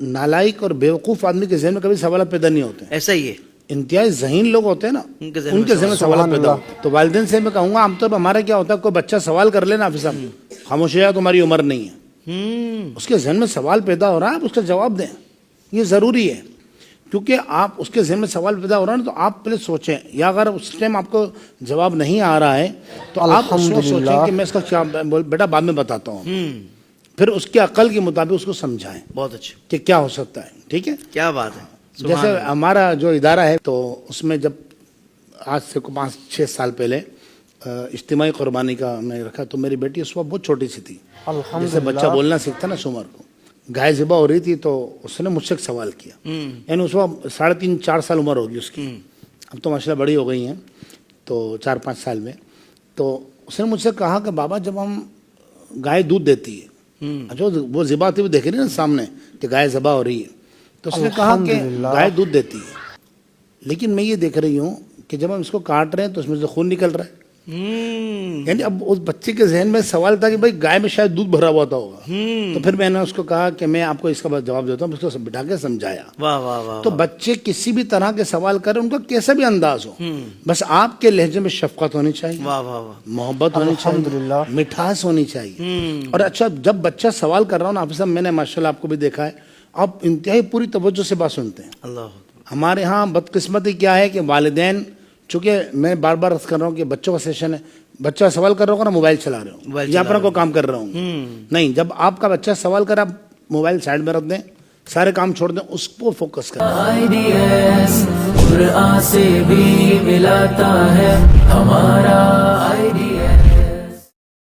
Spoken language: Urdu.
نالائق اور بیوقوف آدمی کے ذہن میں کبھی سوالات پیدا نہیں ہوتے. ایسا ہی ہے. انتہائی ذہین لوگ ہوتے ہیں نا, ان کے ذہن میں سوالات پیدا ہوتے ہیں. تو والدین سے میں کہوں گا عام طور پر ہمارا کیا ہوتا ہے, کوئی بچہ سوال کر لینا حافظ صاحب, خاموش ہے تمہاری عمر نہیں ہے, اس کے ذہن میں سوال پیدا ہو رہا ہے, آپ اس کا جواب دیں. یہ ضروری ہے, کیونکہ آپ اس کے ذہن میں سوال پیدا ہو رہا ہے نا, تو آپ پہلے سوچیں, یا اگر اس ٹائم آپ کو جواب نہیں آ رہا ہے تو آپ اس وقت سوچیں کہ میں اس کا کیا, بیٹا بعد میں بتاتا ہوں, پھر اس کے عقل کے مطابق اس کو سمجھائیں. بہت اچھا. کہ کیا ہو سکتا ہے. ٹھیک ہے, کیا بات ہے. جیسے ہمارا جو ادارہ ہے تو اس میں جب آج سے 5-6 سال پہلے اجتماعی قربانی کا ہم نے رکھا, تو میری بیٹی اس وقت بہت چھوٹی سی تھی, جیسے بچہ بولنا سیکھتا نا سمر کو, گائے ذبح ہو رہی تھی تو اس نے مجھ سے ایک سوال کیا, یعنی اس وقت 3.5-4 سال عمر ہوگی اس کی, اب تو ماشاءاللہ بڑی ہو گئی ہیں, تو 4-5 سال میں. تو اس نے مجھ سے کہا کہ بابا جب ہم گائے دودھ دیتی ہے, جو وہ ذبح ہوتی ہوئی دیکھ رہی ہے نا سامنے کہ گائے ذبح ہو رہی ہے, تو اس نے کہا کہ گائے دودھ دیتی ہے, لیکن میں یہ دیکھ رہی ہوں کہ جب ہم اس کو کاٹ رہے ہیں تو اس میں سے خون نکل رہا ہے. یعنی اب اس بچے کے ذہن میں سوال تھا کہ بھائی گائے میں شاید دودھ بھرا ہوا ہوگا. تو پھر میں نے اس کو کہا کہ میں آپ کو اس کا جواب دیتا ہوں, اس کو بٹھا کے سمجھایا. واہ واہ واہ. تو بچے کسی بھی طرح کے سوال کریں, ان کا کیسا بھی انداز ہو, بس آپ کے لہجے میں شفقت ہونی چاہیے, واہ واہ واہ, محبت ہونی چاہیے, مٹھاس ہونی چاہیے. اور اچھا جب بچہ سوال کر رہا ہوں نا حافظ صاحب, میں نے ماشاءاللہ آپ کو بھی دیکھا ہے, آپ انتہائی پوری توجہ سے بات سنتے ہیں. اللہ. ہمارے ہاں بدقسمتی کیا ہے کہ والدین, چونکہ میں بار بار عرض کر رہا ہوں کہ بچوں کا سیشن ہے, بچہ سوال کر رہا ہوگا نا موبائل چلا رہے ہوں یا اپنا کوئی کام کر رہا ہوں, نہیں, جب آپ کا بچہ سوال کرے آپ موبائل سائڈ میں رکھ دیں, سارے کام چھوڑ دیں, اس کو فوکس کریں. قرآن سے بھی ملاتا ہے ہمارا